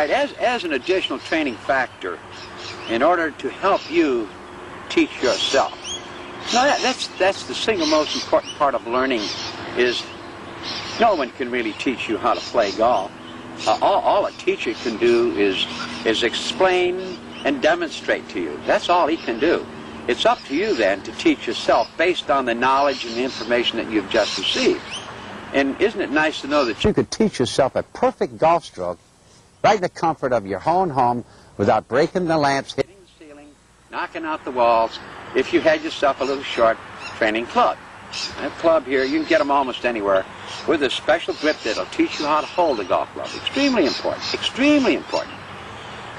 Right, as an additional training factor, in order to help you teach yourself. Now that's the single most important part of learning, is no one can really teach you how to play golf. All a teacher can do is explain and demonstrate to you. That's all he can do. It's up to you then to teach yourself based on the knowledge and the information that you've just received. And isn't it nice to know that you could teach yourself a perfect golf stroke right in the comfort of your own home without breaking the lamps, hitting the ceiling, knocking out the walls, if you had yourself a little short training club. That club here, you can get them almost anywhere with a special grip that'll teach you how to hold the golf club. Extremely important, extremely important.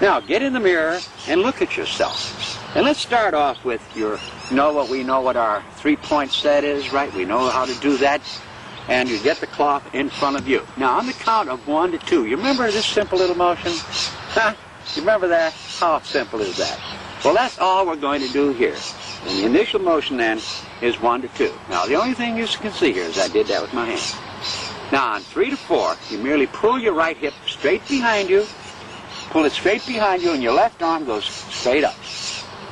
Now, get in the mirror and look at yourself. And let's start off with we know what our three-point set is, right? We know how to do that. And you get the cloth in front of you. Now, on the count of 1 to 2, you remember this simple little motion? Huh? You remember that? How simple is that? Well, that's all we're going to do here. And the initial motion then is 1 to 2. Now, the only thing you can see here is I did that with my hand. Now, on 3 to 4, you merely pull your right hip straight behind you, pull it straight behind you, and your left arm goes straight up.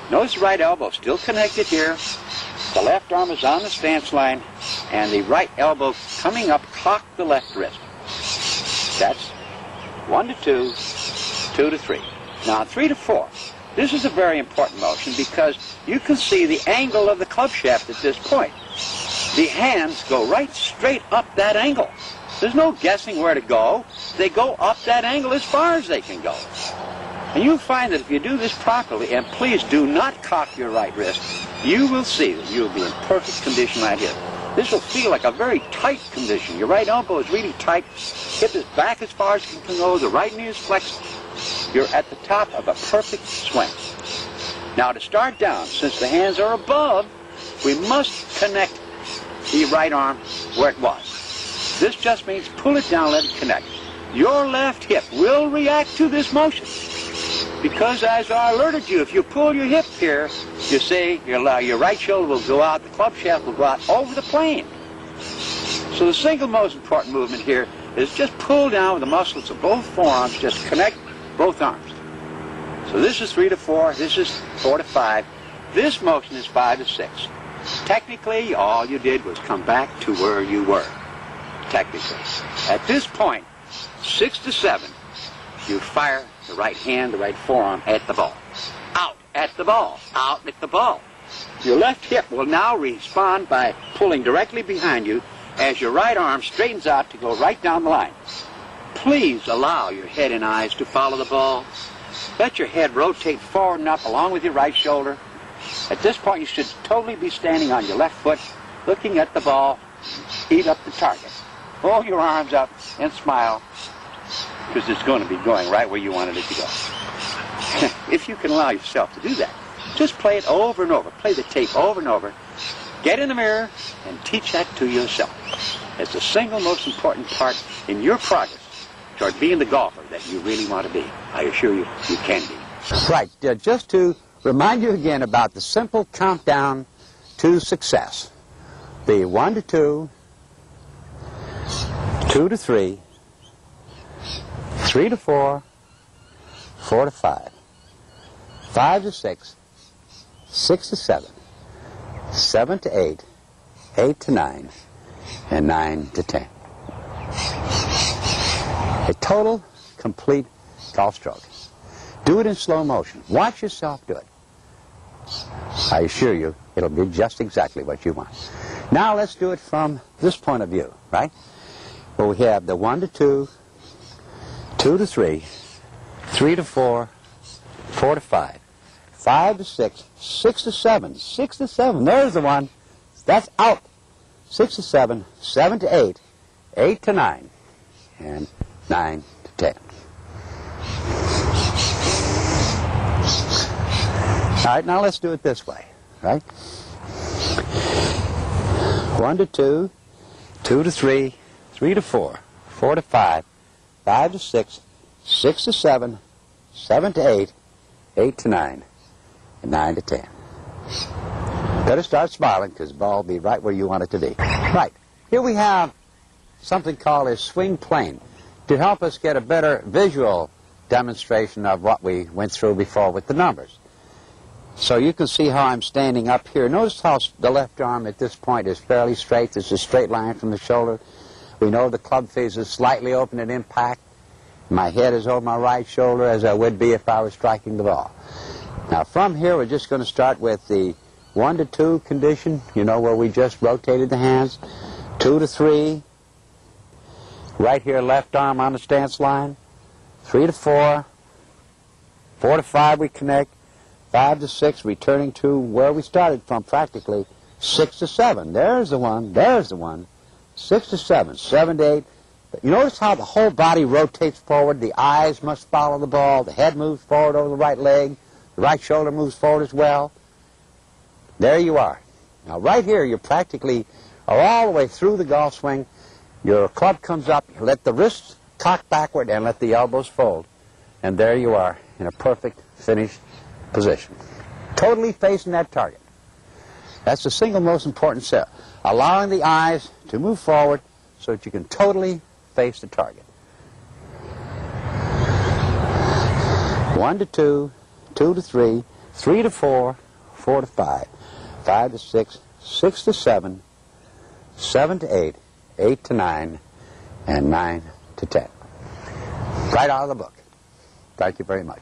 Notice the right elbow still connected here. The left arm is on the stance line, and the right elbow coming up, cock the left wrist. That's 1 to 2, 2 to 3. Now, 3 to 4. This is a very important motion because you can see the angle of the club shaft at this point. The hands go right straight up that angle. There's no guessing where to go. They go up that angle as far as they can go. And you'll find that if you do this properly, and please do not cock your right wrist, you will see that you'll be in perfect condition right here. This will feel like a very tight condition. Your right elbow is really tight. Hip is back as far as it can go. The right knee is flexed. You're at the top of a perfect swing. Now, to start down, since the hands are above, we must connect the right arm where it was. This just means pull it down, let it connect. Your left hip will react to this motion. Because as I alerted you, if you pull your hip here, you see your right shoulder will go out, the club shaft will go out over the plane. So the single most important movement here is just pull down with the muscles of both forearms, just connect both arms. So this is 3 to 4, this is 4 to 5, this motion is 5 to 6. Technically, all you did was come back to where you were, technically. At this point, 6 to 7, you fire the right hand, the right forearm at the ball. Out at the ball. Out at the ball. Your left hip will now respond by pulling directly behind you as your right arm straightens out to go right down the line. Please allow your head and eyes to follow the ball. Let your head rotate forward and up along with your right shoulder. At this point, you should totally be standing on your left foot, looking at the ball, eat up the target. Roll your arms up and smile, because it's going to be going right where you wanted it to go. If you can allow yourself to do that, just play it over and over. Play the tape over and over. Get in the mirror and teach that to yourself. It's the single most important part in your progress toward being the golfer that you really want to be. I assure you, you can be. Right. Just to remind you again about the simple countdown to success. The 1 to 2, 2 to 3, 3 to 4, 4 to 5, 5 to 6, 6 to 7, 7 to 8, 8 to 9, and 9 to 10. A total, complete golf stroke. Do it in slow motion. Watch yourself do it. I assure you, it'll be just exactly what you want. Now let's do it from this point of view, right? Where we have the 1 to 2, 2 to 3, 3 to 4, 4 to 5, 5 to 6, 6 to 7, 6 to 7. There's the one. That's out. 6 to 7, 7 to 8, 8 to 9, and 9 to 10. All right, now let's do it this way, right? 1 to 2, 2 to 3, 3 to 4, 4 to 5, 5 to 6, 6 to 7, 7 to 8, 8 to 9, and 9 to 10. Better start smiling, because the ball will be right where you want it to be. Right. Here we have something called a swing plane to help us get a better visual demonstration of what we went through before with the numbers. So you can see how I'm standing up here. Notice how the left arm at this point is fairly straight. There's a straight line from the shoulder. We know the club face is slightly open at impact. My head is over my right shoulder, as I would be if I was striking the ball. Now from here we're just going to start with the 1 to 2 condition, you know, where we just rotated the hands. 2 to 3. Right here, left arm on the stance line. 3 to 4. 4 to 5 we connect. 5 to 6, returning to where we started from practically. 6 to 7. There's the one. There's the one. 6 to 7. 7 to 8. But you notice how the whole body rotates forward. The eyes must follow the ball. The head moves forward over the right leg. The right shoulder moves forward as well. There you are. Now right here, you practically are all the way through the golf swing. Your club comes up. You let the wrists cock backward and let the elbows fold. And there you are in a perfect finished position. Totally facing that target. That's the single most important step. Allowing the eyes to move forward so that you can totally face the target. 1 to 2, 2 to 3, 3 to 4, 4 to 5, 5 to 6, 6 to 7, 7 to 8, 8 to 9, and 9 to 10. Right out of the book. Thank you very much.